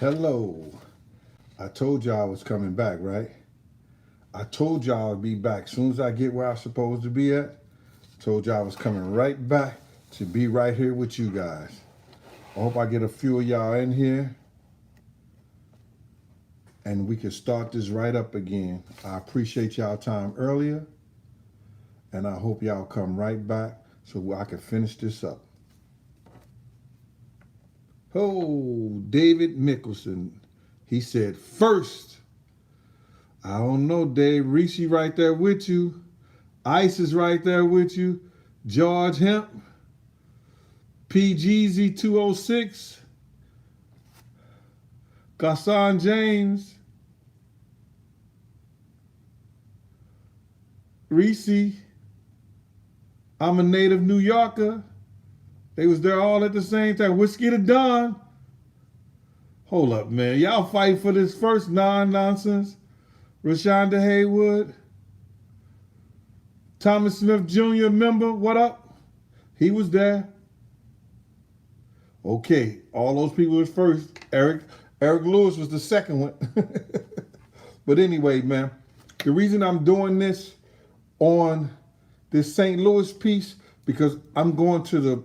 Hello. I told y'all I was coming back, right? I told y'all I'd be back. As soon as I get where I'm supposed to be at, told y'all I was coming right back to be right here with you guys. I hope I get a few of y'all in here and we can start this right up again. I appreciate y'all time earlier and I hope y'all come right back so I can finish this up. Oh, David Mickelson. He said, first, I don't know, Dave. Reese right there with you. Ice is right there with you. George Hemp, PGZ 206, Gasson James, Reese. I'm a native New Yorker. They was there all at the same time. Whiskey to Dawn. Hold up, man. Y'all fight for this first nonsense. Rashonda Haywood. Thomas Smith Jr. member. What up? He was there. Okay, all those people was first. Eric Lewis was the second one. But anyway, man, the reason I'm doing this on this St. Louis piece, because I'm going to the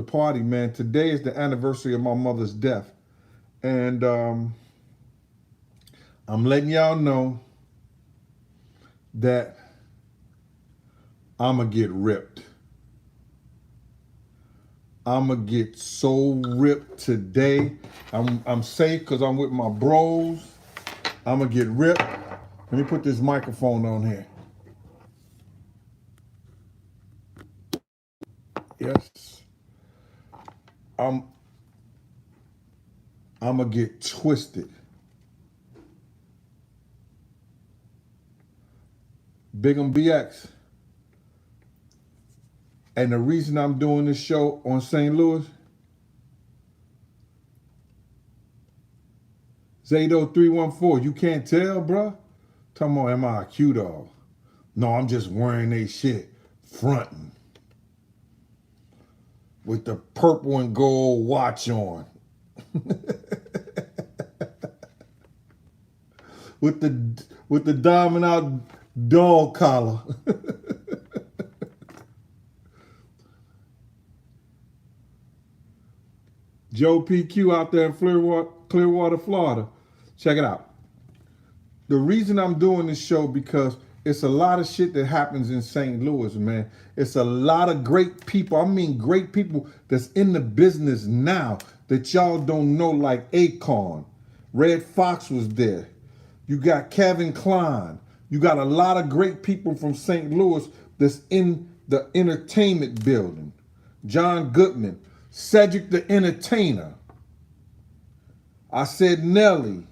party, man. Today is the anniversary of my mother's death. And I'm letting y'all know that I'm going to get ripped. I'm going to get so ripped today. I'm safe because I'm with my bros. I'm going to get ripped. Let me put this microphone on here. Yes. I'm going to get twisted. Big on BX. And the reason I'm doing this show on St. Louis, Zado 314, you can't tell, bruh? Talking about, am I a cute dog? No, I'm just wearing they shit, fronting. With the purple and gold watch on. with the diamond out dog collar. Joe PQ out there in Clearwater, Florida. Check it out. The reason I'm doing this show because it's a lot of shit that happens in St. Louis, man. It's a lot of great people. I mean, great people that's in the business now that y'all don't know, like Akon. Red Fox was there. You got Kevin Kline. You got a lot of great people from St. Louis that's in the entertainment building. John Goodman, Cedric the Entertainer. I said Nelly.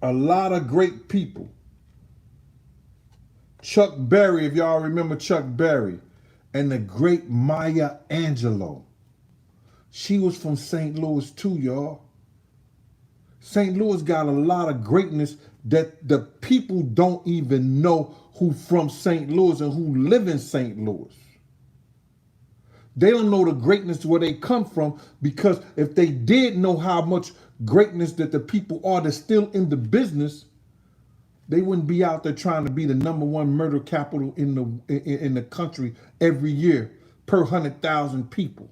A lot of great people. Chuck Berry, if y'all remember Chuck Berry, and the great Maya Angelou. She was from St. Louis too, y'all. St. Louis got a lot of greatness that the people don't even know who from St. Louis and who live in St. Louis. They don't know the greatness where they come from, because if they did know how much greatness that the people are that's still in the business, they wouldn't be out there trying to be the #1 murder capital in the country every year per 100,000 people.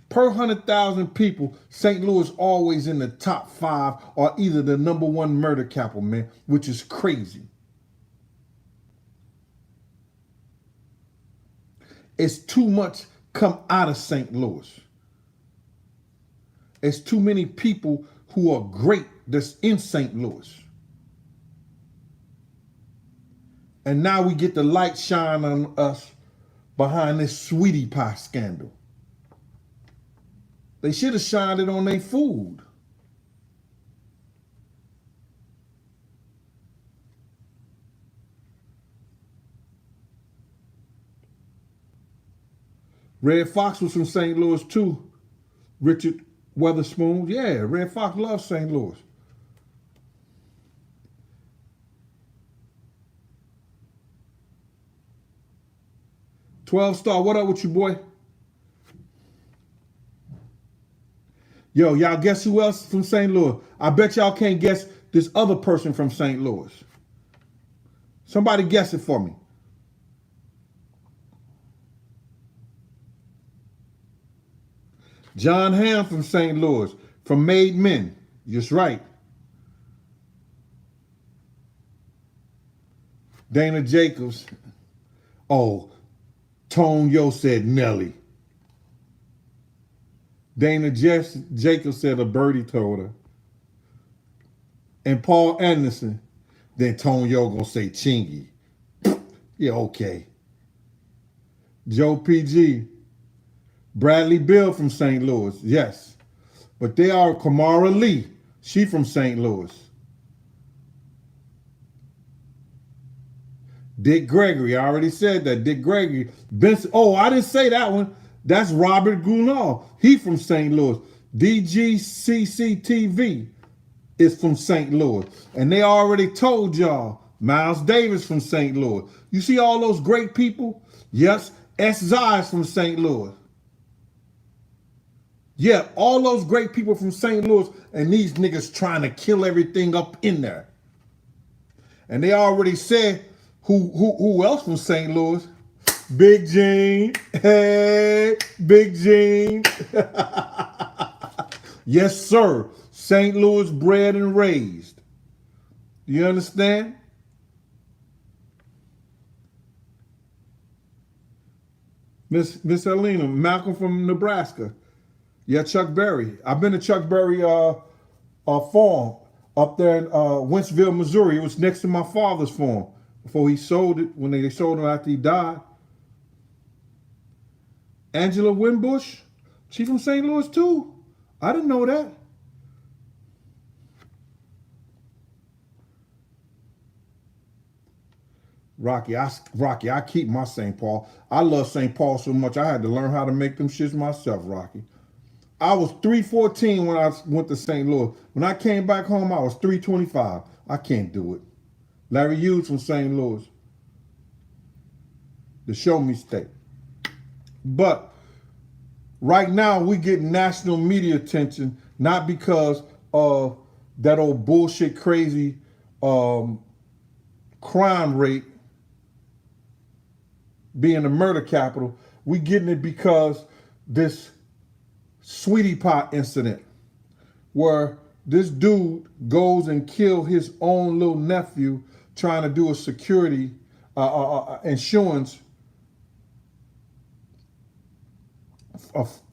Per 100,000 people, St. Louis always in the top 5 or either the #1 murder capital, man, which is crazy. It's too much come out of St. Louis. It's too many people who are great that's in St. Louis. And now we get the light shine on us behind this sweetie pie scandal. They should have shined it on their food. Red Fox was from St. Louis too. Richard Weatherspoon. Yeah, Red Fox loves St. Louis. "12 Star, what up with you, boy?" Yo, y'all guess who else from St. Louis? I bet y'all can't guess this other person from St. Louis. Somebody guess it for me. John Hamm from St. Louis, from Made Men. Just right. Dana Jacobs. Oh, Tone Yo said Nelly. Dana Jacobs said a birdie told her. And Paul Anderson. Then Tone Yo gonna say Chingy. Yeah, okay. Joe PG. Bradley Bill from St. Louis. Yes. But they are Kamara Lee. She from St. Louis. Dick Gregory. I already said that. Dick Gregory. Benson. Oh, I didn't say that one. That's Robert Gounod. He from St. Louis. DGCCTV is from St. Louis. And they already told y'all. Miles Davis from St. Louis. You see all those great people? Yes. S. Zai from St. Louis. Yeah, all those great people from St. Louis, and these niggas trying to kill everything up in there. And they already said who else from St. Louis? Big Gene. Hey, Big Gene. Yes, sir. St. Louis bred and raised. You understand? Miss Helena, Malcolm from Nebraska. Yeah, Chuck Berry. I've been to Chuck Berry farm up there in Wentzville, Missouri. It was next to my father's farm before he sold it, when they sold him after he died. Angela Winbush, she from St. Louis too. I didn't know that. Rocky, I keep my St. Paul. I love St. Paul so much, I had to learn how to make them shits myself, Rocky. I was 314 when I went to St. Louis. When I came back home, I was 325. I can't do it. Larry Hughes from St. Louis. The show me state. But right now, we get national media attention, not because of that old bullshit crazy crime rate being the murder capital. We getting it because this Sweetie Pot incident where this dude goes and kills his own little nephew trying to do a security insurance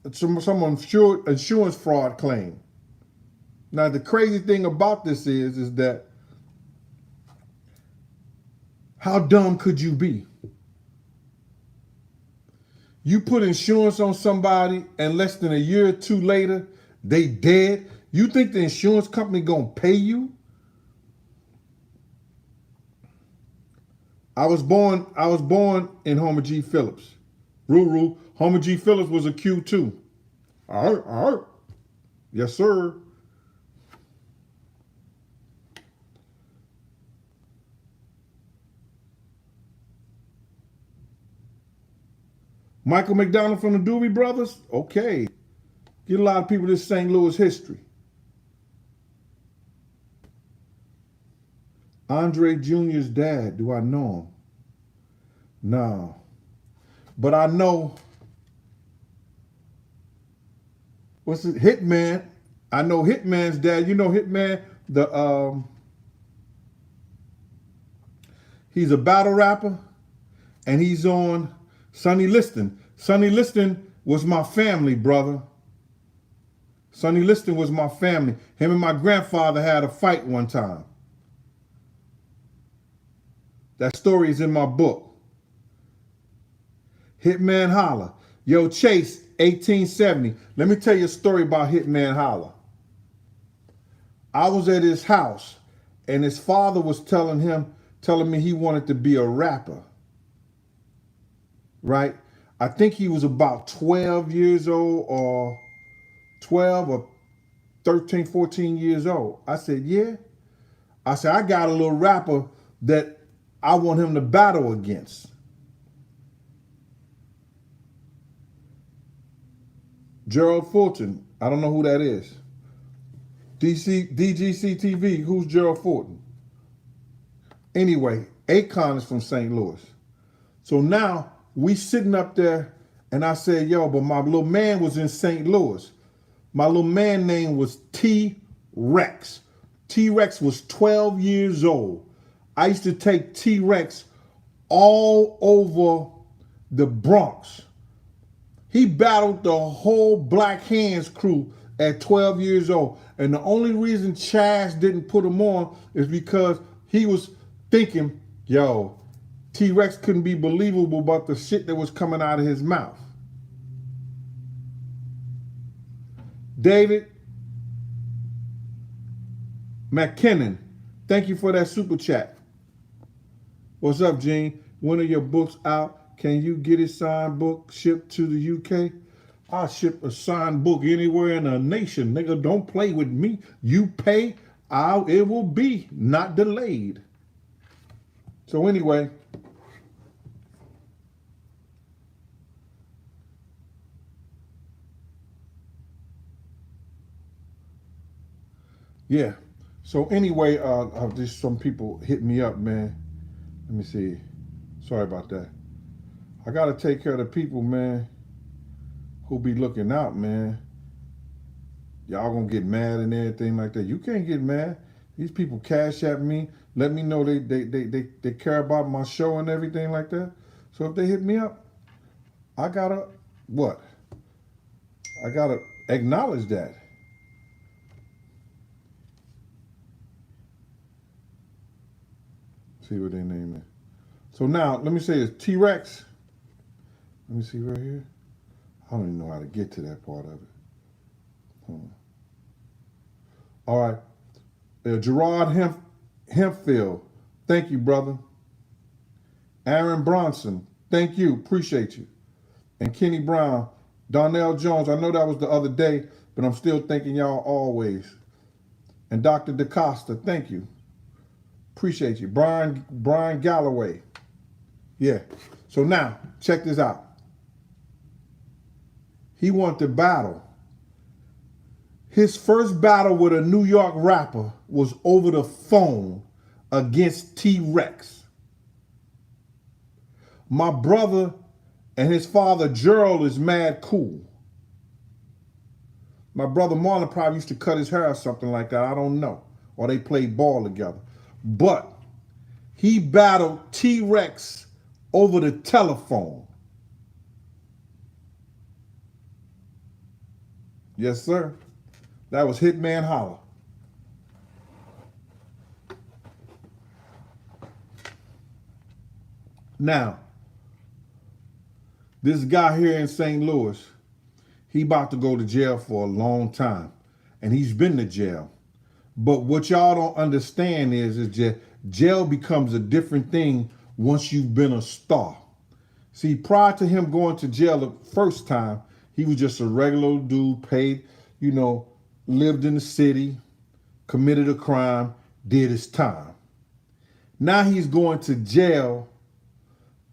insurance fraud claim. Now the crazy thing about this is that how dumb could you be? You put insurance on somebody and less than a year or two later, they dead. You think the insurance company gonna pay you? I was born in Homer G. Phillips. Ruru, Homer G. Phillips was a Q too. All right. Yes, sir. Michael McDonald from the Doobie Brothers? Okay. Get a lot of people this St. Louis history. Andre Jr.'s dad, do I know him? No. But I know, what's it, Hitman. I know Hitman's dad. You know Hitman, he's a battle rapper, and he's on Sonny Liston. Sonny Liston was my family, brother. Sonny Liston was my family. Him and my grandfather had a fight one time. That story is in my book. Hitman Holla. Yo, Chase, 1870. Let me tell you a story about Hitman Holla. I was at his house, and his father was telling me he wanted to be a rapper. Right? I think he was about 12 years old, or 12 or 13, 14 years old. I said, yeah. I said, I got a little rapper that I want him to battle against. Gerald Fulton. I don't know who that is. DGC TV, who's Gerald Fortin? Anyway, Akon is from St. Louis. So now we sitting up there and I said, yo, but my little man was in St. Louis. My little man name was T-Rex. T-Rex was 12 years old. I used to take T-Rex all over the Bronx. He battled the whole Black Hands crew at 12 years old. And the only reason Chaz didn't put him on is because he was thinking, yo, T-Rex couldn't be believable about the shit that was coming out of his mouth. David McKinnon, thank you for that super chat. What's up, Gene? When are your books out? Can you get a signed book shipped to the UK? I'll ship a signed book anywhere in the nation. Nigga, don't play with me. You pay, it will be not delayed. So anyway, yeah. So anyway, just some people hit me up, man. Let me see. Sorry about that. I gotta take care of the people, man, who be looking out, man. Y'all gonna get mad and everything like that. You can't get mad. These people cash at me, let me know they care about my show and everything like that. So if they hit me up, I gotta what? I gotta acknowledge that. See what their name is. So now, let me say it's T-Rex. Let me see right here. I don't even know how to get to that part of it. All right. Gerard Hempfield, thank you, brother. Aaron Bronson, thank you. Appreciate you. And Kenny Brown, Donnell Jones, I know that was the other day, but I'm still thanking y'all always. And Dr. DaCosta, thank you. Appreciate you. Brian Galloway. Yeah. So now, check this out. He wanted to battle. His first battle with a New York rapper was over the phone against T-Rex. My brother and his father, Gerald, is mad cool. My brother Marlon probably used to cut his hair or something like that. I don't know. Or they played ball together. But he battled T-Rex over the telephone. Yes, sir. That was Hitman Holla. Now, this guy here in St. Louis, he about to go to jail for a long time. And he's been to jail. But what y'all don't understand is that jail becomes a different thing once you've been a star. See, prior to him going to jail the first time, he was just a regular dude, paid, lived in the city, committed a crime, did his time. Now he's going to jail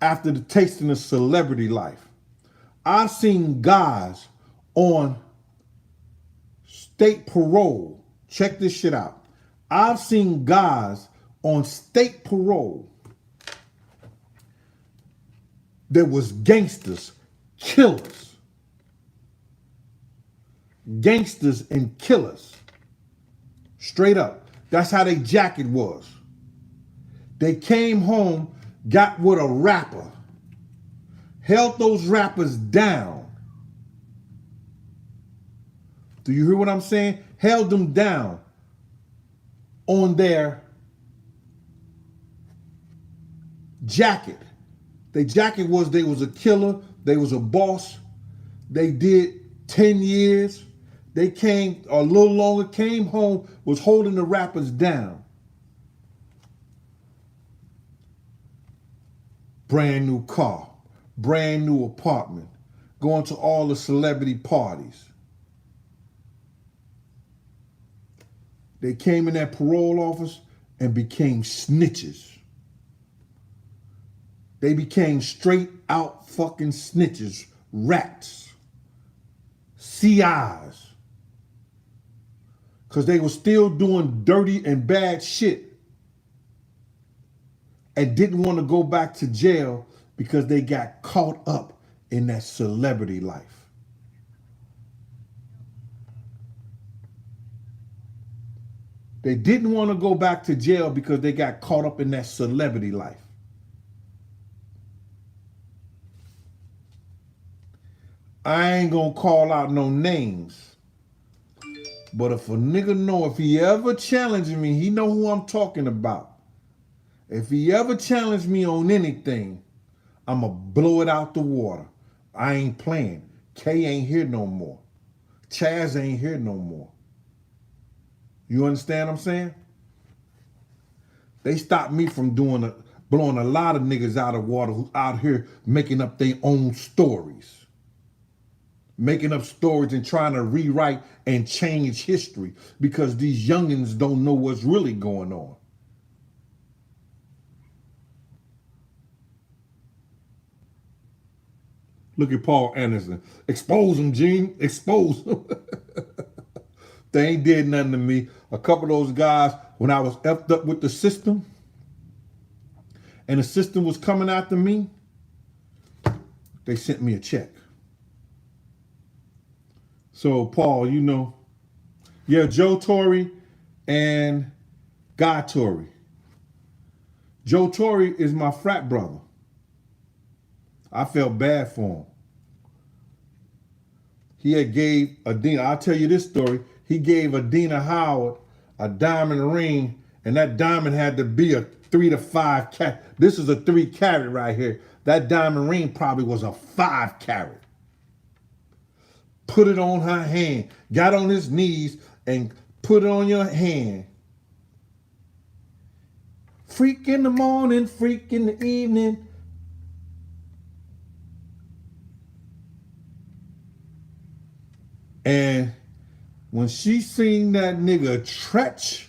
after the tasting of celebrity life. I've seen guys on state parole. Check this shit out. I've seen guys on state parole that was gangsters, killers. Gangsters and killers. Straight up. That's how their jacket was. They came home, got with a rapper, held those rappers down. Do you hear what I'm saying? Held them down on their jacket. Their jacket was they was a killer, they was a boss. They did 10 years. They came a little longer, came home, was holding the rappers down. Brand new car, brand new apartment, going to all the celebrity parties. They came in that parole office and became snitches. They became straight out fucking snitches, rats, CIs. because they were still doing dirty and bad shit and didn't want to go back to jail because they got caught up in that celebrity life. They didn't want to go back to jail because they got caught up in that celebrity life. I ain't gonna call out no names, but if a nigga know, if he ever challenging me, he know who I'm talking about. If he ever challenged me on anything, I'ma blow it out the water. I ain't playing. K ain't here no more. Chaz ain't here no more. You understand what I'm saying? They stopped me from blowing a lot of niggas out of water who out here making up their own stories. Making up stories and trying to rewrite and change history because these youngins don't know what's really going on. Look at Paul Anderson. Expose him, Gene. Expose him. They ain't did nothing to me. A couple of those guys, when I was effed up with the system, and the system was coming after me, they sent me a check. So, Paul, you know, yeah, Joe Torre and Guy Torre. Joe Torre is my frat brother. I felt bad for him. He had gave Adina, I'll tell you this story. He gave Adina Howard a diamond ring, and that diamond had to be a 3 to 5 carat. This is a 3 carat right here. That diamond ring probably was a 5 carat. Put it on her hand, got on his knees and put it on your hand. Freak in the morning, freak in the evening. And when she seen that nigga Tretch,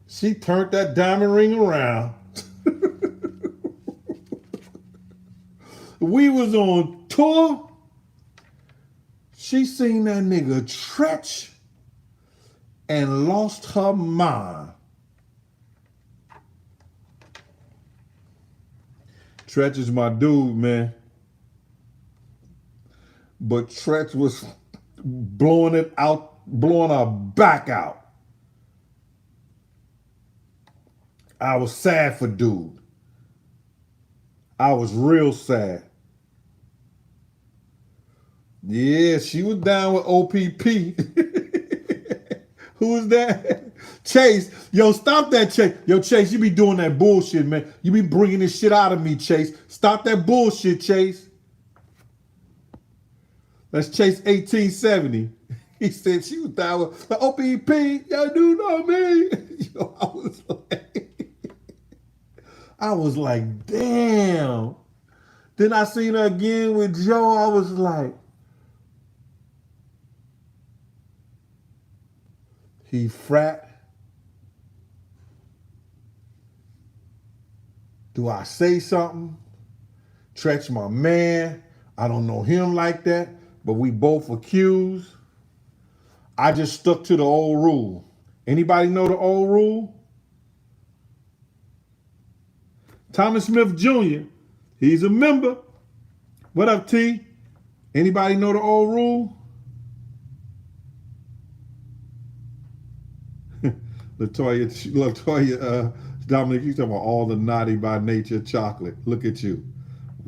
she turned that diamond ring around. We was on tour. She seen that nigga Tretch and lost her mind. Tretch is my dude, man. But Tretch was blowing it out, blowing her back out. I was sad for dude. I was real sad. Yeah, she was down with OPP. Who is that? Chase. Yo, stop that, Chase. Yo, Chase, you be doing that bullshit, man. You be bringing this shit out of me, Chase. Stop that bullshit, Chase. That's Chase 1870. He said she was down with the OPP. Y'all do know me. Yo, I was like, damn. Then I seen her again with Joe. I was like, he frat. Do I say something? Tretch my man. I don't know him like that, but we both accused. I just stuck to the old rule. Anybody know the old rule? Thomas Smith Jr., he's a member. What up, T? Anybody know the old rule? Latoya, Dominic, you talking about all the naughty by nature chocolate. Look at you.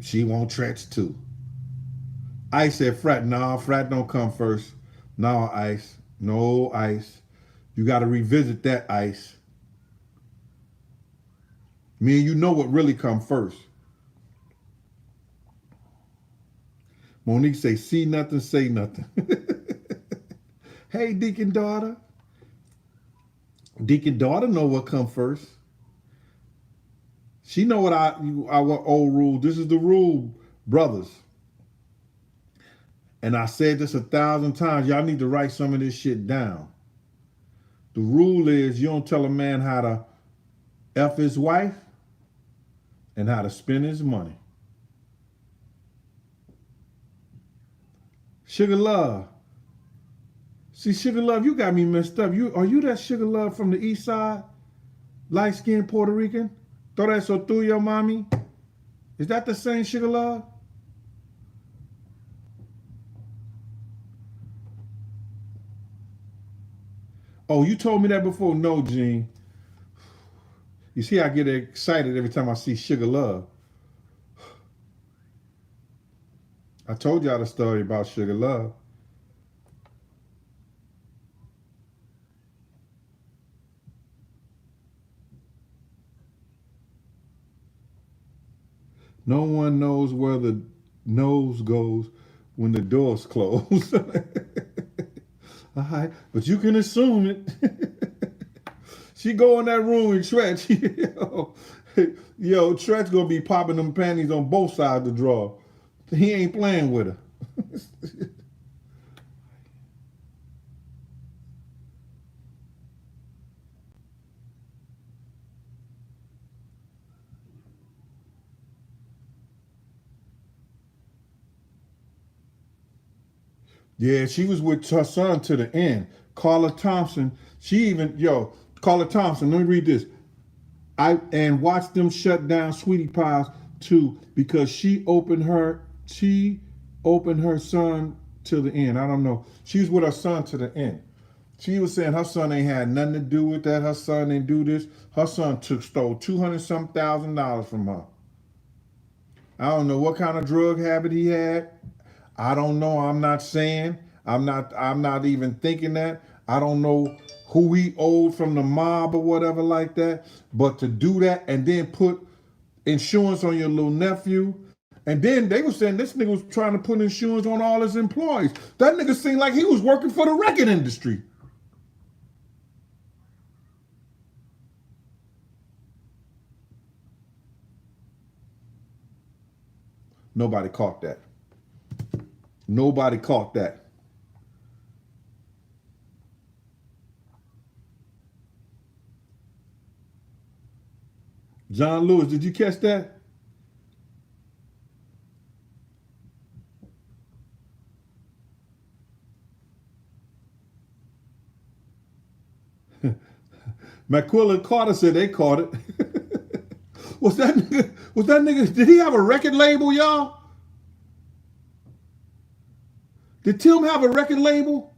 She won't Tretch too. Ice said frat. Nah, frat don't come first. No, Ice. No, Ice. You got to revisit that, Ice. Me and you know what really come first. Monique say, see nothing, say nothing. Hey, Deacon daughter. Deacon daughter know what come first. She know what our old rule. This is the rule, brothers. And I said this 1,000 times. Y'all need to write some of this shit down. The rule is you don't tell a man how to F his wife and how to spend his money. Sugar Love. See, Sugar Love, you got me messed up. Are you that Sugar Love from the east side? Light-skinned Puerto Rican? Throw that so through your mommy? Is that the same Sugar Love? Oh, you told me that before? No, Gene. You see, I get excited every time I see Sugar Love. I told y'all the story about Sugar Love. No one knows where the nose goes when the door's closed. All right, but you can assume it. She go in that room and Tretch. Yo, Tretch gonna be popping them panties on both sides of the drawer. He ain't playing with her. Yeah, she was with her son to the end. Carla Thompson. Carla Thompson, let me read this. And watched them shut down Sweetie Pies too, because she opened her son to the end. I don't know. She was with her son to the end. She was saying her son ain't had nothing to do with that. Her son didn't do this. Her son stole 200 some $1,000 from her. I don't know what kind of drug habit he had. I don't know. I'm not saying. I'm not even thinking that. I don't know who he owed from the mob or whatever like that. But to do that and then put insurance on your little nephew. And then they were saying this nigga was trying to put insurance on all his employees. That nigga seemed like he was working for the record industry. Nobody caught that. Nobody caught that. John Lewis, did you catch that? McQuillan Carter said they caught it. Was that nigga, did he have a record label, y'all? Did Tim have a record label?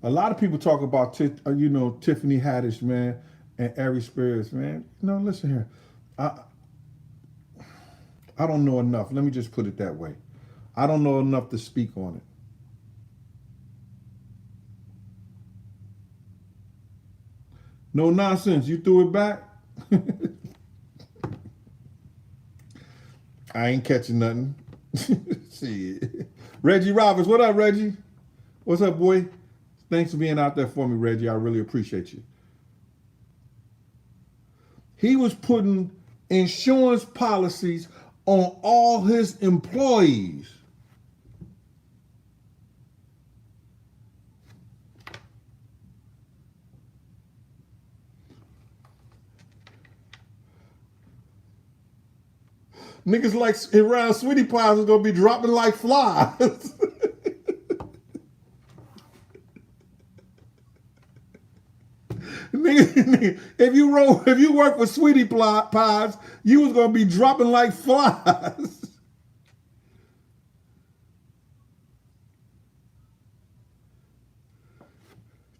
A lot of people talk about Tiffany Haddish, man, and Ari Spears, man. No, listen here. I don't know enough. Let me just put it that way. I don't know enough to speak on it. No nonsense. You threw it back? I ain't catching nothing. Shit. Reggie Roberts, what up, Reggie? What's up, boy? Thanks for being out there for me, Reggie. I really appreciate you. He was putting insurance policies on all his employees. Niggas like around Sweetie Pies is gonna be dropping like flies. Nigga, if you work for Sweetie Pies, you was gonna be dropping like flies.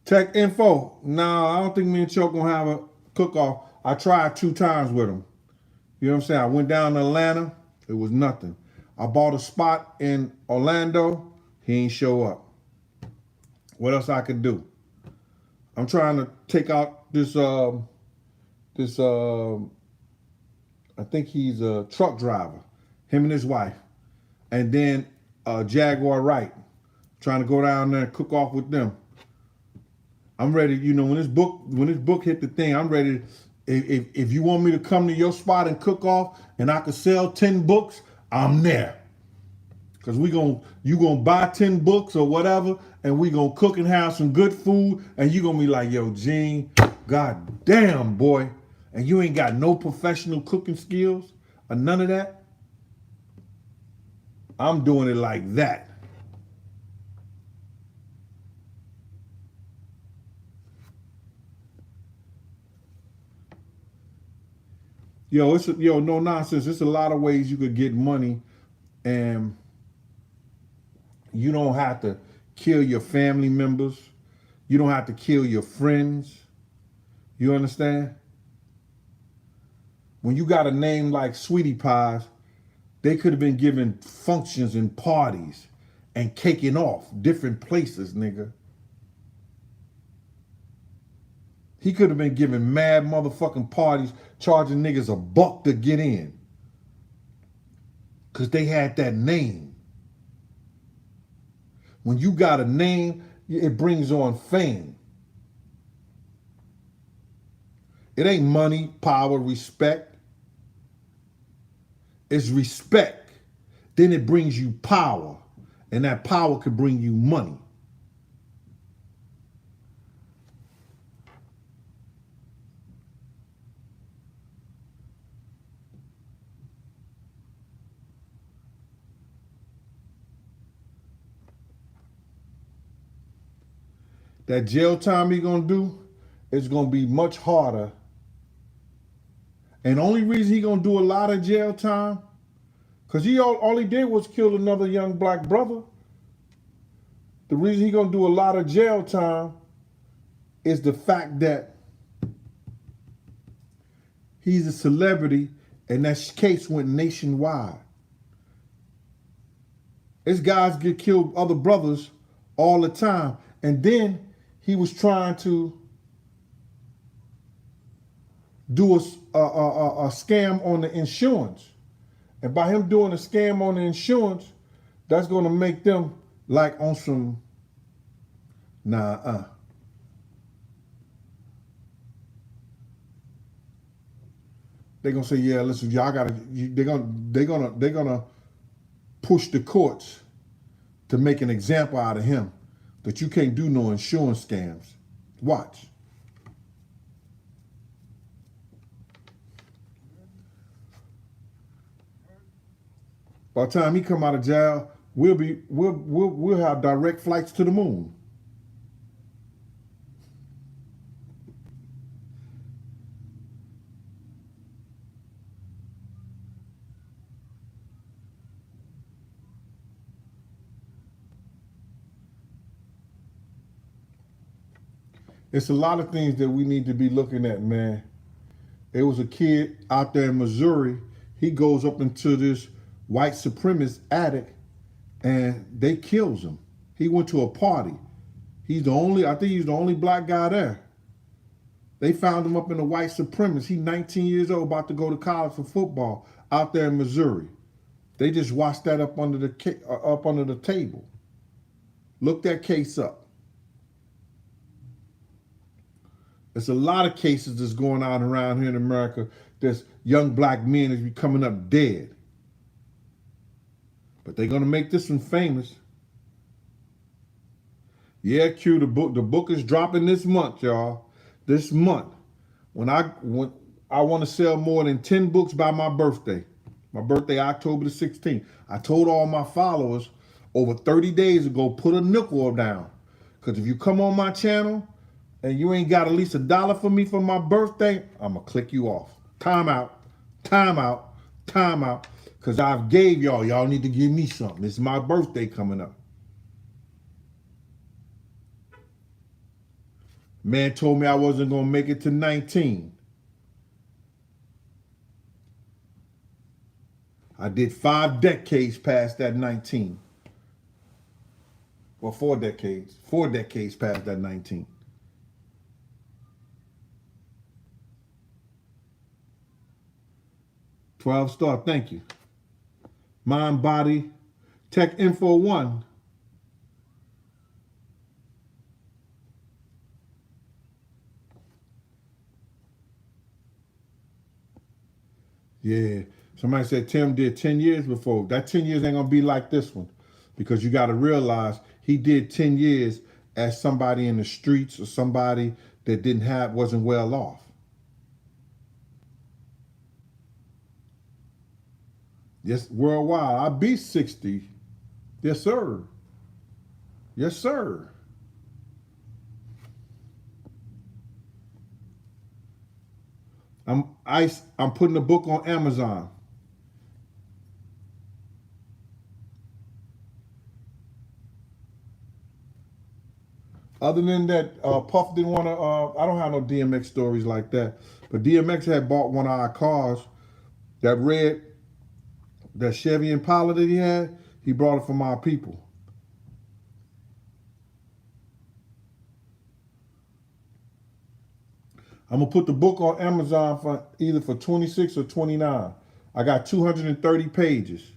Tech info. No, I don't think me and Choke gonna have a cook-off. I tried 2 times with him. You know what I'm saying? I went down to Atlanta. It was nothing. I bought a spot in Orlando. He ain't show up. What else I could do? I'm trying to take out this I think he's a truck driver, him and his wife, and then Jaguar Wright. Trying to go down there and cook off with them. I'm ready. When this book hit the thing, I'm ready. If you want me to come to your spot and cook off and I could sell 10 books, I'm there. Cause you gonna buy 10 books or whatever, and we gonna cook and have some good food, and you gonna be like, yo, Gene, god damn boy, and you ain't got no professional cooking skills or none of that. I'm doing it like that. No nonsense. It's a lot of ways you could get money, and you don't have to kill your family members. You don't have to kill your friends. You understand? When you got a name like Sweetie Pies, they could have been given functions and parties and caking off different places, nigga. He could have been giving mad motherfucking parties, charging niggas $1 to get in. Because they had that name. When you got a name, it brings on fame. It ain't money, power, respect. It's respect. Then it brings you power. And that power could bring you money. That jail time he gonna do is gonna be much harder. And the only reason he gonna do a lot of jail time, because all he did was kill another young black brother. The reason he gonna do a lot of jail time is the fact that he's a celebrity and that case went nationwide. These guys get killed, other brothers, all the time. And then he was trying to do a scam on the insurance. And by him doing a scam on the insurance, that's going to make them like on some, They're going to say, yeah, listen, y'all got to, they're going to push the courts to make an example out of him that you can't do no insurance scams. Watch. By the time he come out of jail, we'll have direct flights to the moon. It's a lot of things that we need to be looking at, man. There was a kid out there in Missouri. He goes up into this white supremacist attic and they kills him. He went to a party. I think he's the only black guy there. They found him up in the white supremacist. He's 19 years old, about to go to college for football out there in Missouri. They just washed that up under the table. Look that case up. There's a lot of cases that's going on around here in America. There's young black men that's be coming up dead. But they're going to make this one famous. Yeah, Q, the book is dropping this month, y'all. This month. When I want to sell more than 10 books by my birthday. My birthday, October the 16th. I told all my followers over 30 days ago, put a nickel down. Because if you come on my channel and you ain't got at least $1 for me for my birthday, I'm going to click you off. Time out. Because I've gave y'all need to give me something. It's my birthday coming up. Man told me I wasn't going to make it to 19. I did 5 decades past that 19. Well, 4 decades. 4 decades past that 19. $12, thank you. Mind, Body, Tech Info 1. Yeah. Somebody said Tim did 10 years before. That 10 years ain't gonna be like this one. Because you gotta realize he did 10 years as somebody in the streets or somebody that wasn't well off. Yes, worldwide. I'll be 60. Yes, sir. Yes, sir. I'm putting the book on Amazon. Other than that, Puff didn't want to. I don't have no DMX stories like that. But DMX had bought one of our cars, that red, that Chevy Impala that he had. He brought it from our people. I'm gonna put the book on Amazon for either for 26 or 29. I got 230 pages.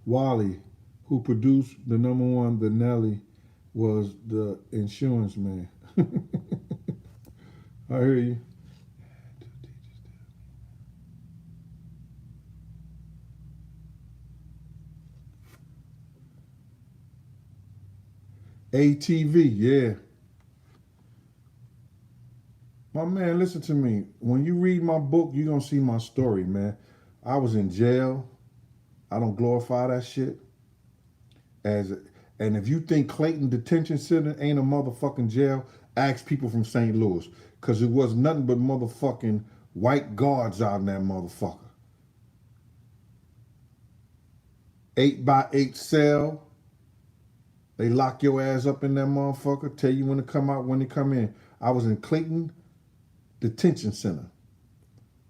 Wally, who produced the number one, the Nelly, was the insurance man. I hear you. ATV, yeah. My man, listen to me. When you read my book, you're gonna see my story, man. I was in jail. I don't glorify that shit. As and if you think Clayton Detention Center ain't a motherfucking jail, ask people from St. Louis. Cause it was nothing but motherfucking white guards out in that motherfucker. 8x8 cell. They lock your ass up in that motherfucker. Tell you when to come out, when to come in. I was in Clayton Detention Center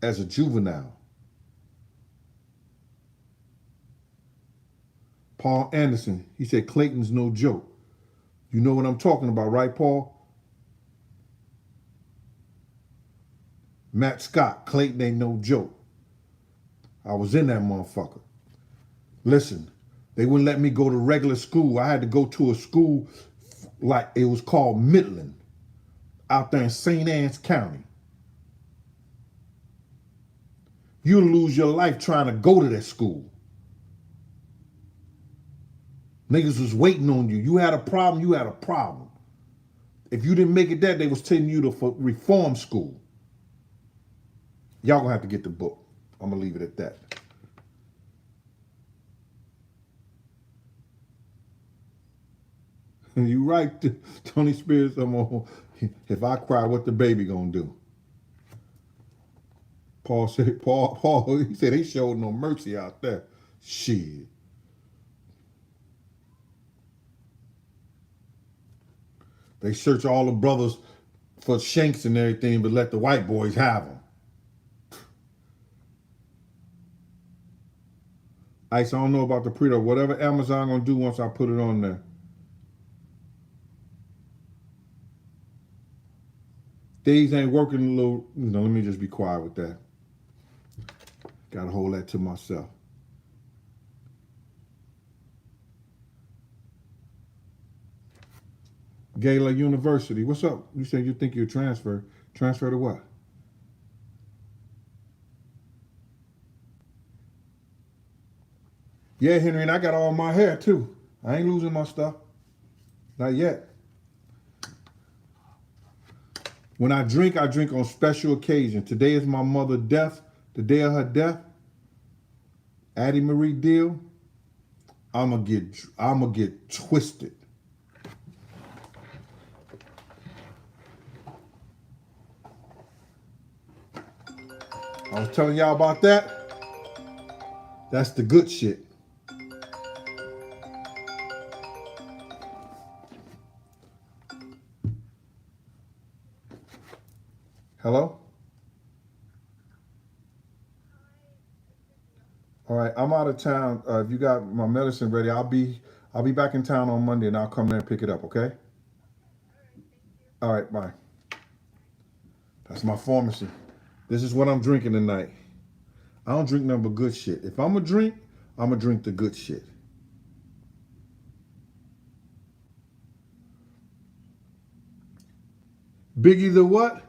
as a juvenile. Paul Anderson, he said Clayton's no joke. You know what I'm talking about, right, Paul? Matt Scott, Clayton ain't no joke. I was in that motherfucker. Listen, they wouldn't let me go to regular school. I had to go to a school like it was called Midland out there in St. Anne's County. You'll lose your life trying to go to that school. Niggas was waiting on you. You had a problem, you had a problem. If you didn't make it that, they was taking you to reform school. Y'all gonna have to get the book. I'm gonna leave it at that. You right, Tony Spears. If I cry, what the baby gonna do? Paul said. Paul. He said they showed no mercy out there. Shit. They search all the brothers for shanks and everything, but let the white boys have them. Ice, I don't know about the pre-order. Whatever Amazon gonna do once I put it on there. These ain't working a little. Let me just be quiet with that. Gotta hold that to myself. Gala University. What's up? You said you think you'll transfer. Transfer to what? Yeah, Henry, and I got all my hair too. I ain't losing my stuff. Not yet. When I drink on special occasion. Today is my mother's death, the day of her death. Addie Marie Deal. I'ma get twisted. I was telling y'all about that. That's the good shit. Hello? All right, I'm out of town. If you got my medicine ready, I'll be back in town on Monday and I'll come there and pick it up, okay? All right, bye. That's my pharmacy. This is what I'm drinking tonight. I don't drink nothing but good shit. If I'm going to drink, I'm going to drink the good shit. Biggie the what?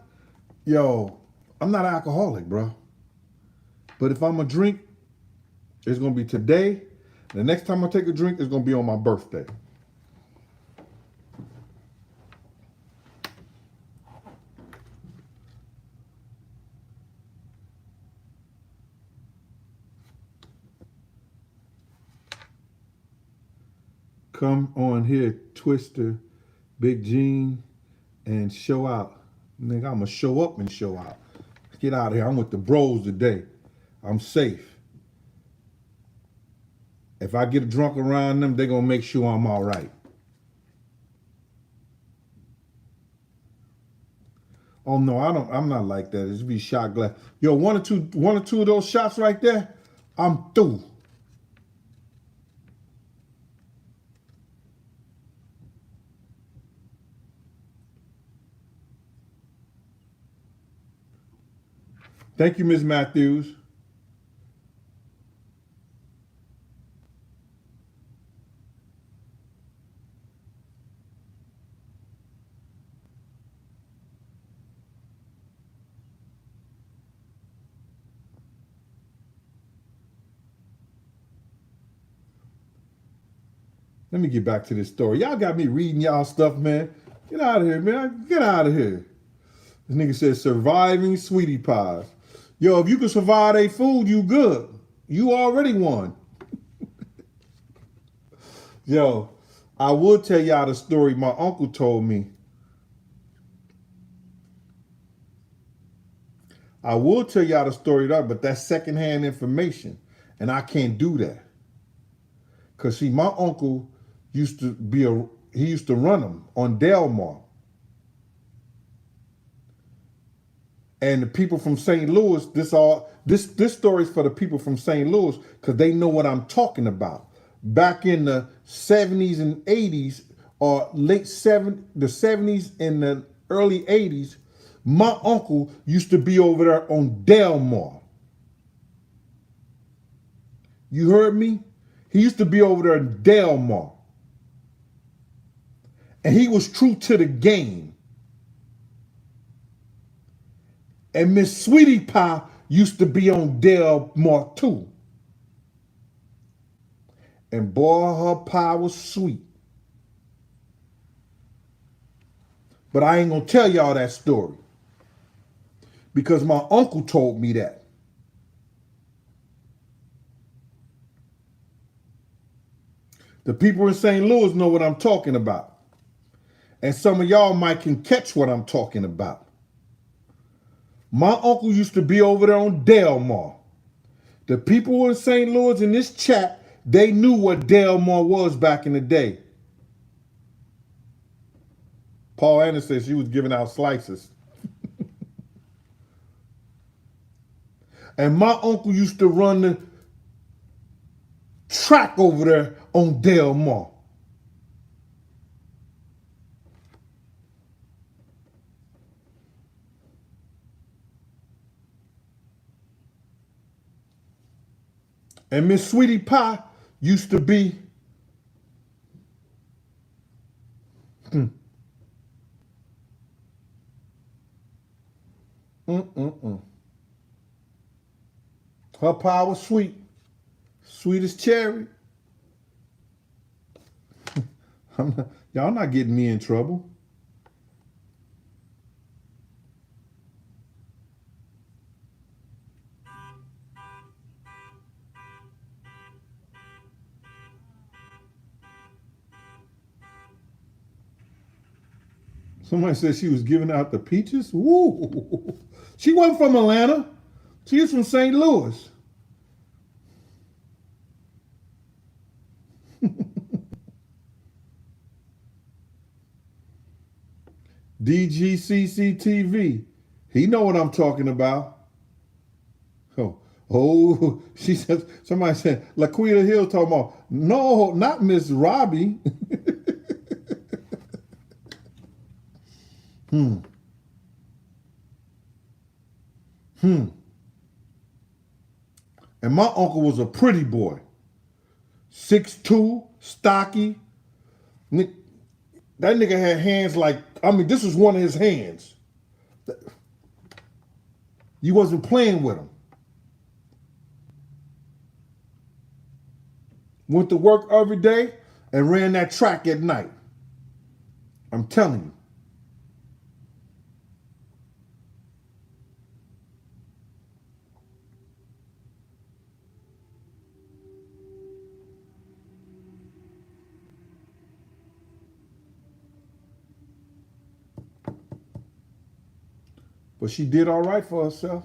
Yo, I'm not an alcoholic, bro. But if I'm going to drink, it's going to be today. The next time I take a drink, it's going to be on my birthday. Come on here, Twister, Big Gene, and show out. Nigga, I'm going to show up and show out. Get out of here. I'm with the bros today. I'm safe. If I get drunk around them, they're going to make sure I'm all right. Oh, no, I'm not like that. It's be shot glass. Yo, one or two of those shots right there, I'm through. Thank you, Ms. Matthews. Let me get back to this story. Y'all got me reading y'all stuff, man. Get out of here, man. Get out of here. This nigga says surviving sweetie pies. Yo, if you can survive their food, you good. You already won. Yo, I will tell y'all the story my uncle told me. I will tell y'all the story there, but that's secondhand information. And I can't do that. Because see, my uncle used to run them on Delmar. And the people from St. Louis, this story's for the people from St. Louis because they know what I'm talking about. Back in the 70s and 80s, or the 70s and the early 80s, my uncle used to be over there on Delmar. You heard me? He used to be over there in Delmar. And he was true to the game. And Miss Sweetie Pie used to be on Delmar too. And boy, her pie was sweet. But I ain't gonna tell y'all that story. Because my uncle told me that. The people in St. Louis know what I'm talking about. And some of y'all might can catch what I'm talking about. My uncle used to be over there on Delmar. The people in St. Louis in this chat, they knew what Delmar was back in the day. Paul Anderson said she was giving out slices. And my uncle used to run the track over there on Delmar. And Miss Sweetie Pie used to be Her pie was sweet. Sweet as cherry. Y'all not getting me in trouble. Somebody said she was giving out the peaches. Woo! She wasn't from Atlanta. She was from St. Louis. DGCCTV. He know what I'm talking about. Oh, she said, somebody said, Laquita Hill talking about, no, not Miss Robbie. And my uncle was a pretty boy. 6'2", stocky. That nigga had hands like, I mean, this was one of his hands. You wasn't playing with him. Went to work every day and ran that track at night. I'm telling you. But she did all right for herself.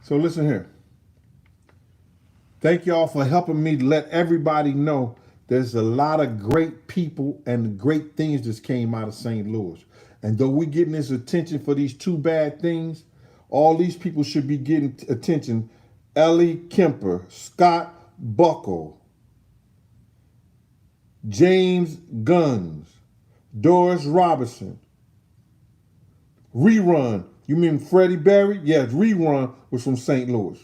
So listen here. Thank y'all for helping me let everybody know there's a lot of great people and great things that came out of St. Louis. And though we're getting this attention for these two bad things, all these people should be getting attention. Ellie Kemper, Scott Buckle, James Guns, Doris Robertson, Rerun. You mean Freddie Berry? Yes, Rerun was from St. Louis.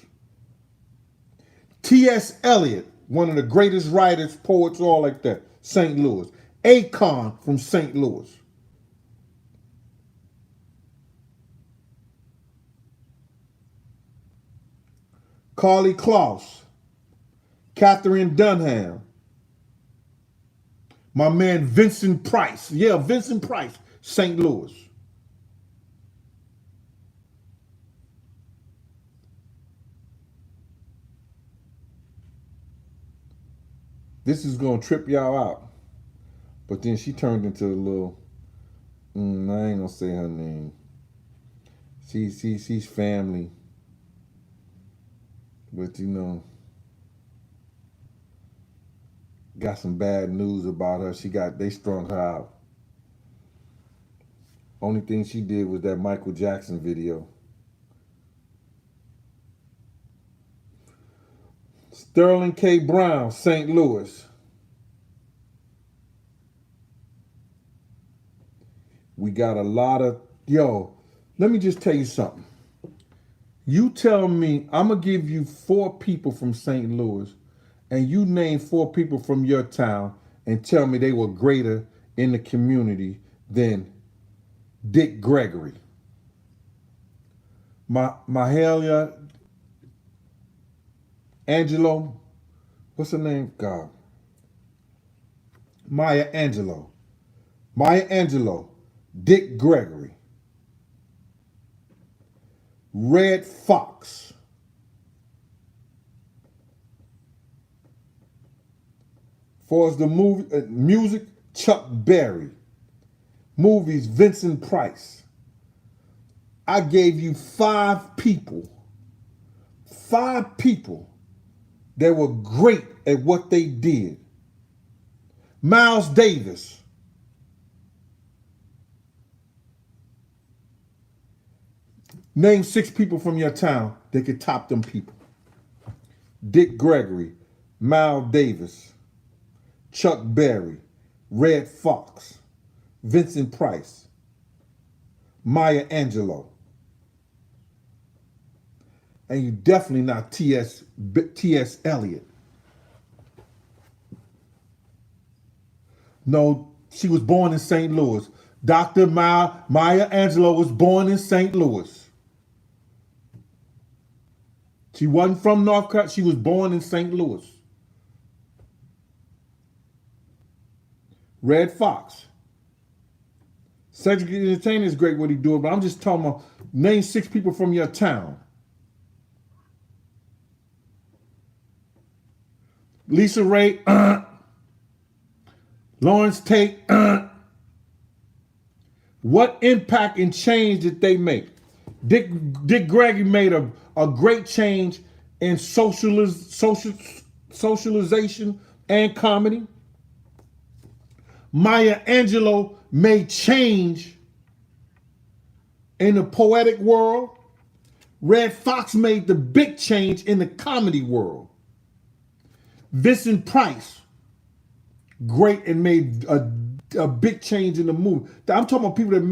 T.S. Eliot, one of the greatest writers, poets, all like that, St. Louis. Akon from St. Louis. Carly Klaus, Catherine Dunham, my man Vincent Price. Yeah, Vincent Price, St. Louis. This is going to trip y'all out. But then she turned into a little, I ain't going to say her name. She's family. But, you know, got some bad news about her. They strung her out. Only thing she did was that Michael Jackson video. Sterling K. Brown, St. Louis. We got a lot of, let me just tell you something. You tell me, I'm going to give you 4 people from St. Louis, and you name 4 people from your town and tell me they were greater in the community than Dick Gregory. Mahalia Angelo, what's her name? God. Maya Angelou, Dick Gregory, Red Fox, for the movie music, Chuck Berry, movies, Vincent Price. I gave you 5 people that were great at what they did. Miles Davis. Name 6 people from your town that could top them people. Dick Gregory, Miles Davis, Chuck Berry, Red Fox, Vincent Price, Maya Angelou. And you definitely not T.S. Eliot. No, she was born in St. Louis. Dr. Maya Angelou was born in St. Louis. She wasn't from North Carolina. She was born in St. Louis. Red Fox. Cedric the Entertainer is great what he doing, but I'm just talking about name 6 people from your town. Lisa Ray, Lawrence Tate, what impact and change did they make? Dick Gregory made a great change in socialization and comedy. Maya Angelou made change in the poetic world. Red Fox made the big change in the comedy world. Vincent Price, great and made a big change in the movie. I'm talking about people that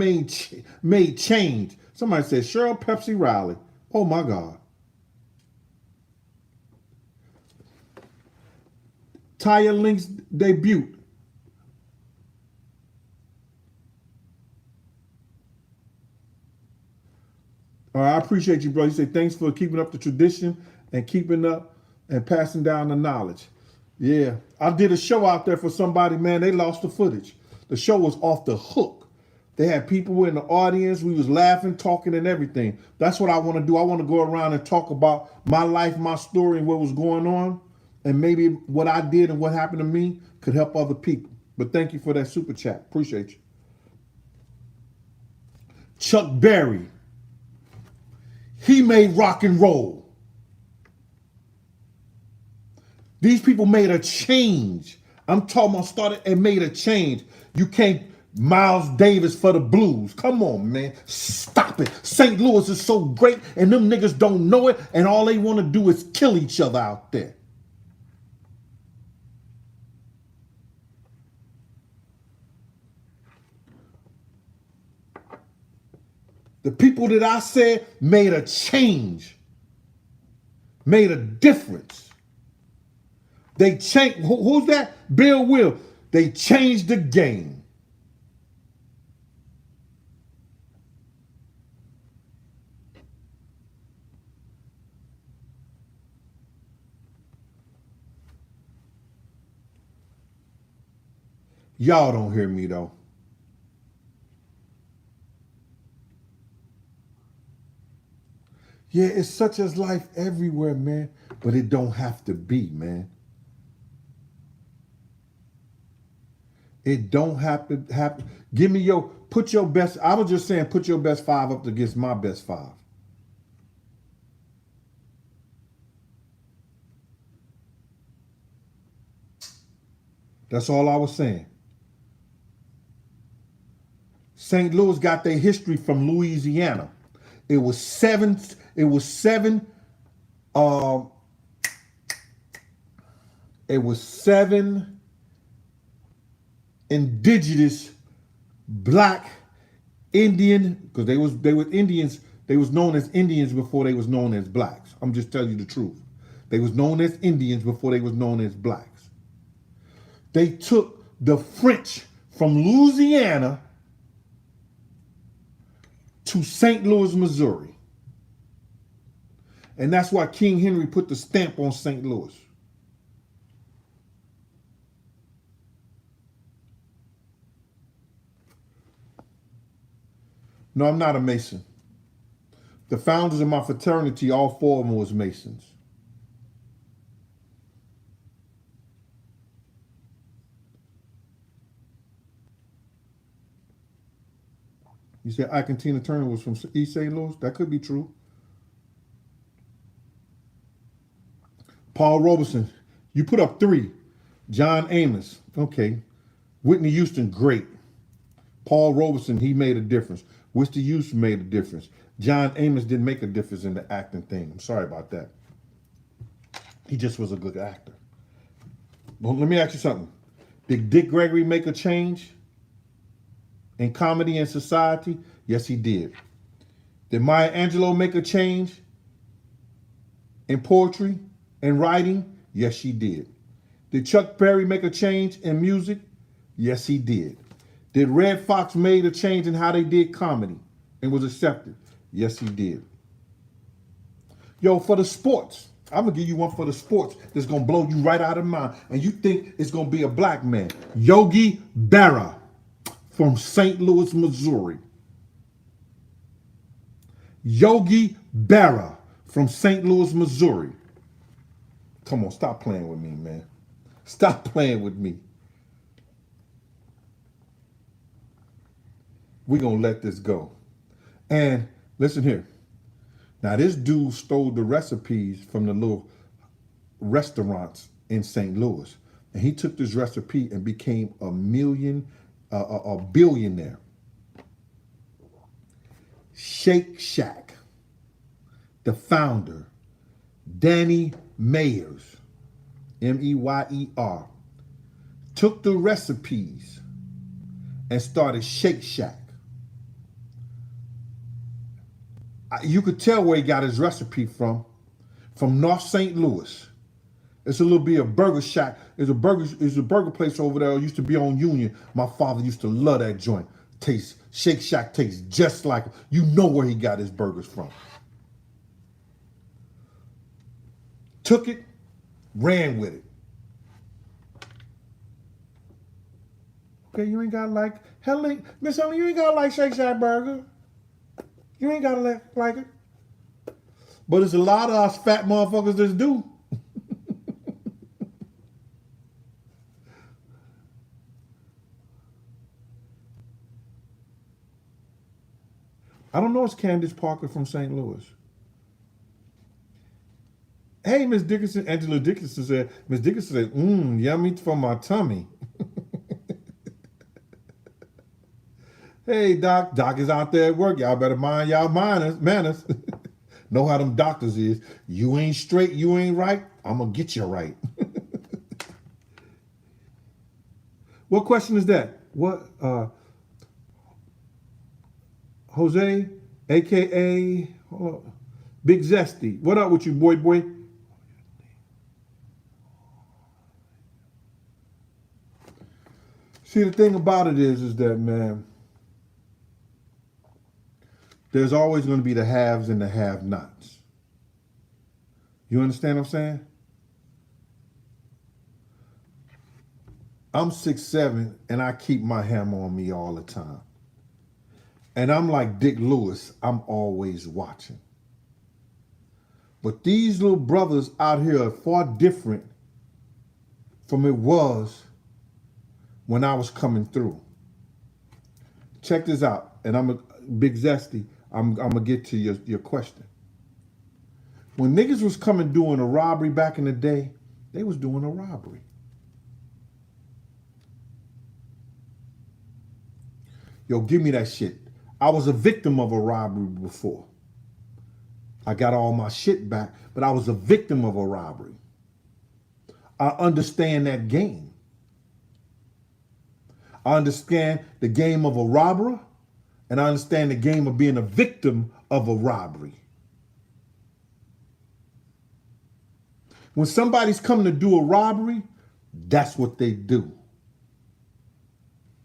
made change. Somebody said Cheryl Pepsi Riley. Oh my God. Taya Link's debut. All right, I appreciate you, bro. You say thanks for keeping up the tradition and keeping up and passing down the knowledge. Yeah, I did a show out there for somebody, man. They lost the footage. The show was off the hook. They had people in the audience. We was laughing, talking, and everything. That's what I want to do. I want to go around and talk about my life, my story, and what was going on. And maybe what I did and what happened to me could help other people. But thank you for that super chat. Appreciate you. Chuck Berry. He made rock and roll. These people made a change. I'm talking about started and made a change. You can't Miles Davis for the blues. Come on, man. Stop it. St. Louis is so great and them niggas don't know it and all they want to do is kill each other out there. The people that I said made a change, made a difference. They changed. Who's that? Bill Will. They changed the game. Y'all don't hear me though. Yeah, it's such as life everywhere, man. But it don't have to be, man. It don't have to happen. Give me put your best. I was just saying, put your best five up against my best five. That's all I was saying. St. Louis got their history from Louisiana. It was seven. It was seven indigenous black Indian, because they were Indians. They was known as Indians before they was known as blacks. I'm just telling you the truth. They was known as Indians before they was known as blacks. They took the French from Louisiana to St. Louis, Missouri. And that's why King Henry put the stamp on St. Louis. No, I'm not a Mason. The founders of my fraternity, all four of them was Masons. You said Ike and Tina Turner was from East St. Louis? That could be true. Paul Robeson, you put up 3. John Amos, okay. Whitney Houston, great. Paul Robeson, he made a difference. Whitney Houston made a difference. John Amos didn't make a difference in the acting thing. I'm sorry about that. He just was a good actor. Well, let me ask you something. Did Dick Gregory make a change in comedy and society? Yes, he did. Did Maya Angelou make a change in poetry and writing? Yes, she did. Did Chuck Berry make a change in music? Yes, he did. Did Red Fox make a change in how they did comedy and was accepted? Yes, he did. Yo, for the sports, I'm going to give you one for the sports that's going to blow you right out of mind. And you think it's going to be a black man. Yogi Berra from St. Louis, Missouri. Yogi Berra from St. Louis, Missouri. Come on, stop playing with me, man. Stop playing with me. We're going to let this go. And listen here. Now, this dude stole the recipes from the little restaurants in St. Louis. And he took this recipe and became a billionaire. Shake Shack, the founder, Danny Mayers. Meyer, took the recipes and started Shake Shack. You could tell where he got his recipe from North St. Louis. It's a little bit of burger shack. It's a burger place over there. It used to be on Union. My father used to love that joint. Shake Shack tastes just like it. You know where he got his burgers from. Took it, ran with it. Okay, you ain't gotta like Miss Helen, you ain't gotta like Shake Shack burger. You ain't gotta like it. But there's a lot of us fat motherfuckers that do. I don't know it's Candace Parker from St. Louis. Hey, Miss Dickinson, Angela Dickinson said, Miss Dickinson said, yummy for my tummy. Hey, Doc. Doc is out there at work. Y'all better mind y'all manners. Know how them doctors is. You ain't straight, you ain't right, I'm going to get you right. What question is that? What, Jose, a.k.a. Big Zesty. What up with you, boy? See, the thing about it is that, man, there's always going to be the haves and the have-nots. You understand what I'm saying? I'm 6'7", and I keep my hammer on me all the time. And I'm like Dick Lewis, I'm always watching. But these little brothers out here are far different from it was when I was coming through. Check this out, and Big Zesty, I'm gonna get to your question. When niggas was coming doing a robbery back in the day, they was doing a robbery. Yo, give me that shit. I was a victim of a robbery before. I got all my shit back, but I was a victim of a robbery. I understand that game. I understand the game of a robber, and I understand the game of being a victim of a robbery. When somebody's coming to do a robbery, that's what they do.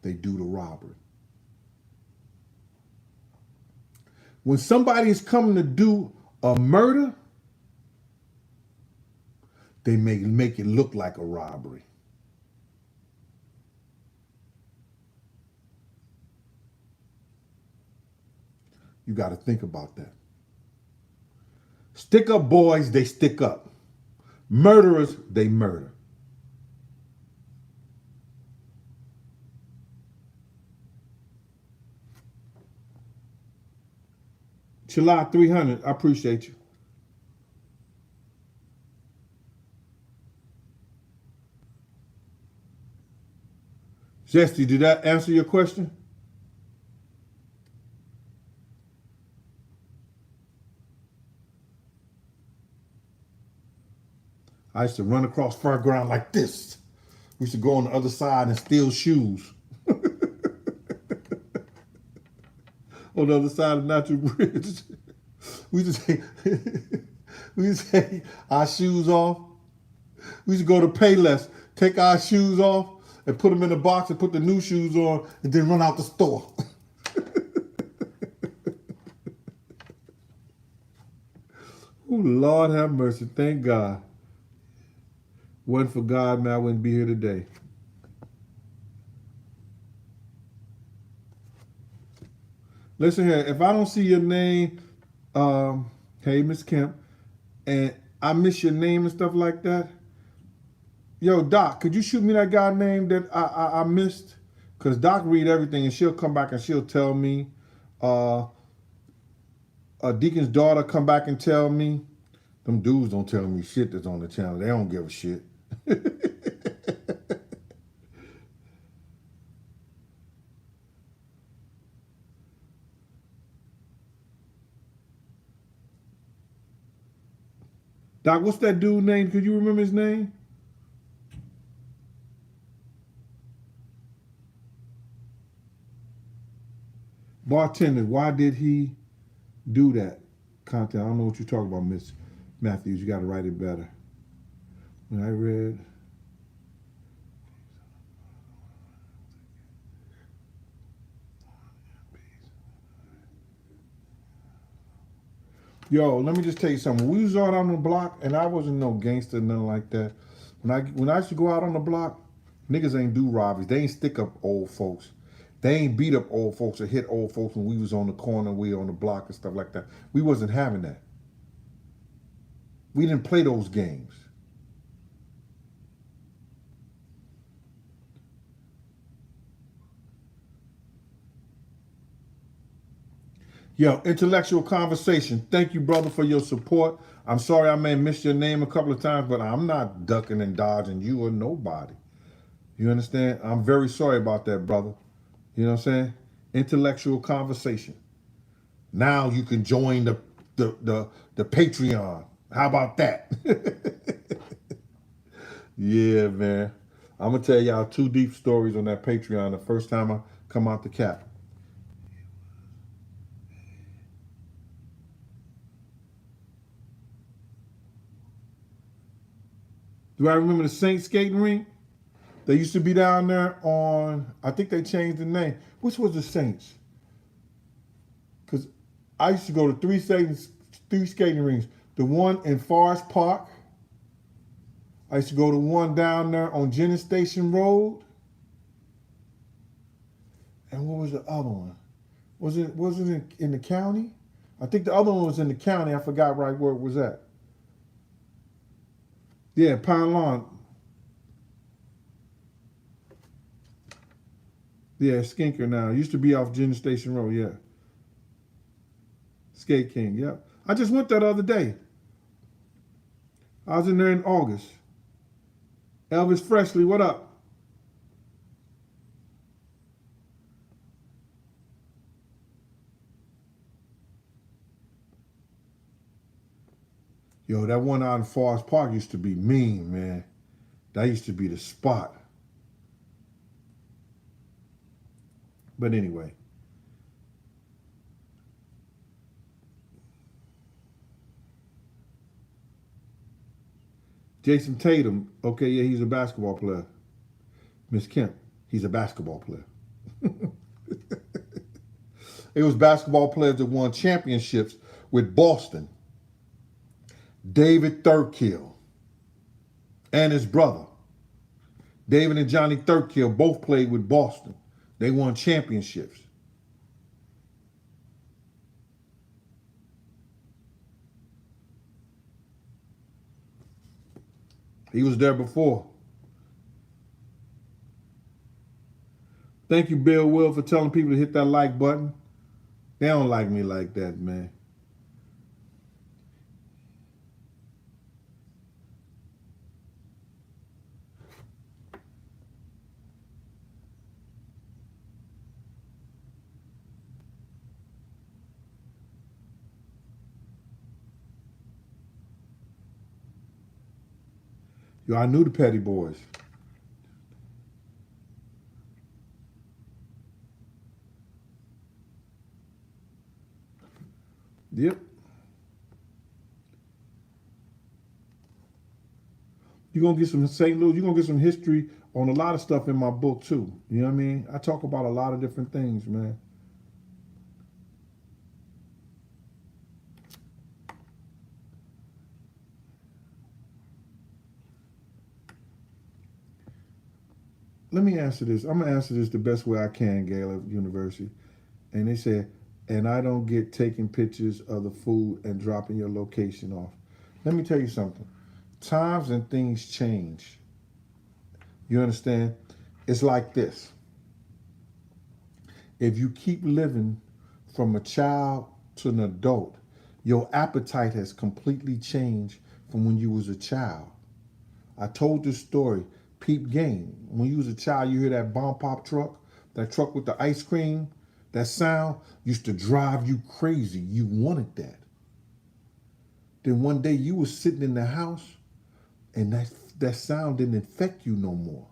They do the robbery. When somebody is coming to do a murder, they make it look like a robbery. You got to think about that. Stick up boys, they stick up. Murderers, they murder. July 300, I appreciate you. Zesty, did that answer your question? I used to run across fairground like this. We used to go on the other side and steal shoes. On the other side of Natural Bridge. We used to take our shoes off. We used to go to Payless, take our shoes off and put them in a box and put the new shoes on and then run out the store. Oh, Lord have mercy. Thank God. Wasn't for God, man, I wouldn't be here today. Listen here, if I don't see your name, hey, Miss Kemp, and I miss your name and stuff like that, yo, Doc, could you shoot me that guy name that I missed? Because Doc read everything, and she'll come back and she'll tell me. Deacon's daughter come back and tell me. Them dudes don't tell me shit that's on the channel. They don't give a shit. Doc, what's that dude name? Could you remember his name? Bartender, why did he do that? Content. I don't know what you're talking about, Miss Matthews. You got to write it better. When I read, yo, let me just tell you something. We was out on the block, and I wasn't no gangster, nothing like that. When I used to go out on the block, niggas ain't do robberies. They ain't stick up old folks. They ain't beat up old folks or hit old folks when we was on the corner, we on the block and stuff like that. We wasn't having that. We didn't play those games. Yo, intellectual conversation. Thank you, brother, for your support. I'm sorry I may have missed your name a couple of times, but I'm not ducking and dodging you or nobody. You understand? I'm very sorry about that, brother. You know what I'm saying? Intellectual conversation. Now you can join the Patreon. How about that? Yeah, man. I'm gonna tell y'all two deep stories on that Patreon the first time I come out the cap. Do I remember the Saints skating rink? They used to be down there on, I think they changed the name. Which was the Saints? Because I used to go to three skating rinks. The one in Forest Park. I used to go to one down there on Jennings Station Road. And what was the other one? Was it in the county? I think the other one was in the county. I forgot right where it was at. Yeah, Pine Lawn. Yeah, Skinker now. It used to be off Jennings Station Road, yeah. Skate King, yeah. I just went there the other day. I was in there in August. Elvis Presley, what up? Yo, that one out in Forest Park used to be mean, man. That used to be the spot. But anyway. Jason Tatum, okay, yeah, he's a basketball player. Miss Kemp, he's a basketball player. It was basketball players that won championships with Boston. David Thurkill and his brother. David and Johnny Thurkill both played with Boston. They won championships. He was there before. Thank you, Bill Will, for telling people to hit that like button. They don't like me like that, man. Yo, I knew the Petty Boys. Yep. You're going to get some St. Louis, you're going to get some history on a lot of stuff in my book, too. You know what I mean? I talk about a lot of different things, man. Let me answer this. I'm going to answer this the best way I can, Gale University. And they said, and I don't get taking pictures of the food and dropping your location off. Let me tell you something. Times and things change. You understand? It's like this. If you keep living from a child to an adult, your appetite has completely changed from when you was a child. I told this story, peep game. When you was a child, you hear that bomb pop truck, that truck with the ice cream, that sound used to drive you crazy. You wanted that. Then one day you was sitting in the house and that sound didn't affect you no more.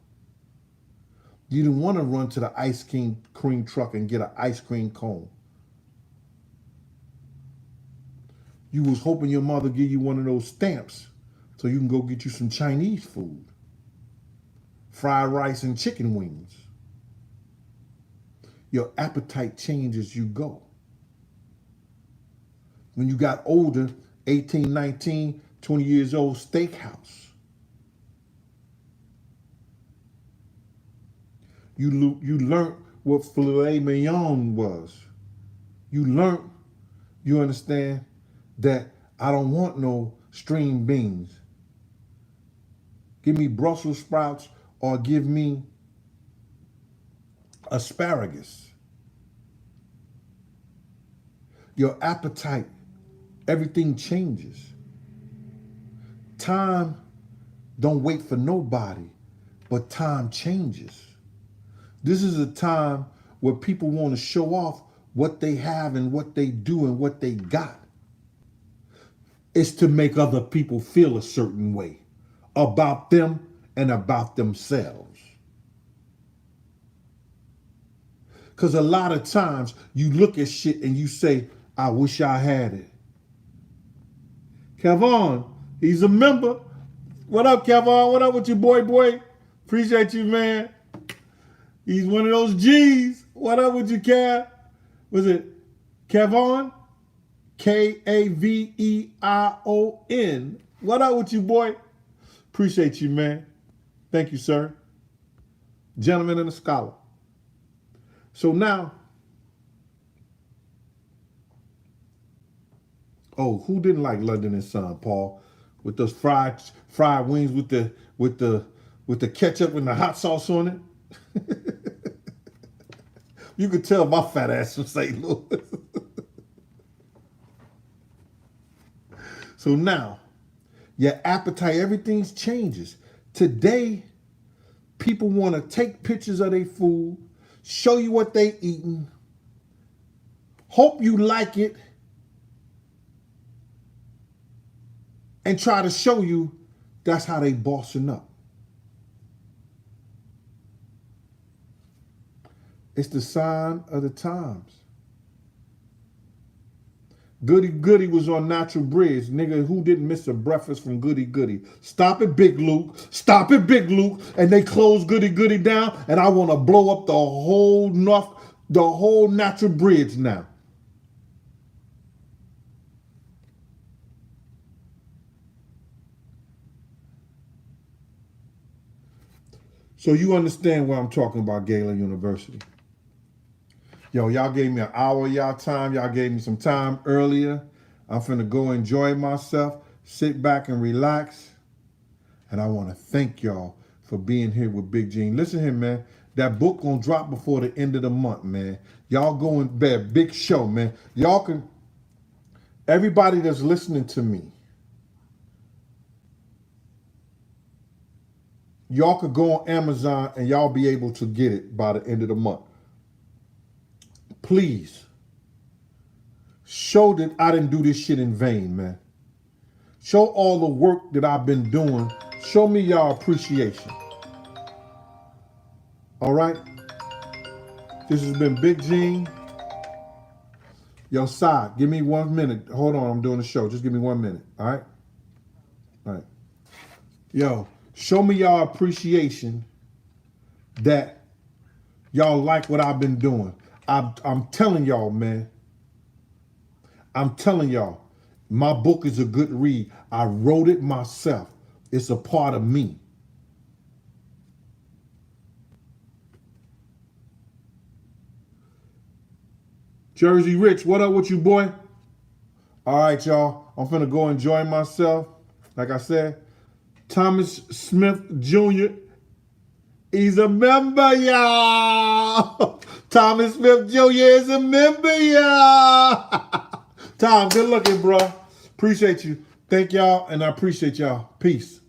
You didn't want to run to the ice cream truck and get an ice cream cone. You was hoping your mother give you one of those stamps so you can go get you some Chinese food. Fried rice and chicken wings. Your appetite changes as you go. When you got older, 18, 19, 20 years old, steakhouse. You learned what filet mignon was. You learned, you understand, that I don't want no string beans. Give me Brussels sprouts or give me asparagus. Your appetite, everything changes. Time don't wait for nobody, but time changes. This is a time where people want to show off what they have and what they do and what they got. It's to make other people feel a certain way about them and about themselves. Because a lot of times you look at shit and you say, I wish I had it. Kevon, he's a member. What up, Kevon? What up with you, boy? Appreciate you, man. He's one of those G's. What up with you, Kev? Was it Kevon? K-A-V-E-I-O-N. What up with you, boy? Appreciate you, man. Thank you, sir. Gentleman and a scholar. So now, who didn't like London and Son, Paul? With those fried wings with the ketchup and the hot sauce on it. You could tell my fat ass from St. Louis. So now, your appetite, everything changes. Today, people want to take pictures of their food, show you what they eating, hope you like it, and try to show you that's how they bossing up. It's the sign of the times. Goody Goody was on Natural Bridge. Nigga, who didn't miss a breakfast from Goody Goody? Stop it, Big Luke. Stop it, Big Luke. And they closed Goody Goody down, and I want to blow up the whole Natural Bridge now. So you understand what I'm talking about, Galen University. Yo, y'all gave me an hour of y'all time. Y'all gave me some time earlier. I'm finna go enjoy myself, sit back and relax. And I want to thank y'all for being here with Big Gene. Listen here, man. That book gonna drop before the end of the month, man. Y'all go in bed. Big show, man. Y'all can, everybody that's listening to me, y'all could go on Amazon and y'all be able to get it by the end of the month. Please, show that I didn't do this shit in vain, man. Show all the work that I've been doing. Show me y'all appreciation. All right? This has been Big Gene. Yo, Sai, give me 1 minute. Hold on, I'm doing the show. Just give me 1 minute, all right? All right. Yo, show me y'all appreciation that y'all like what I've been doing. I'm telling y'all, man. I'm telling y'all, my book is a good read. I wrote it myself. It's a part of me. Jersey Rich, what up with you, boy? All right, y'all. I'm finna go enjoy myself. Like I said, Thomas Smith Jr., he's a member, y'all. Thomas Smith Jr. is a member, y'all. Tom, good looking, bro. Appreciate you. Thank y'all, and I appreciate y'all. Peace.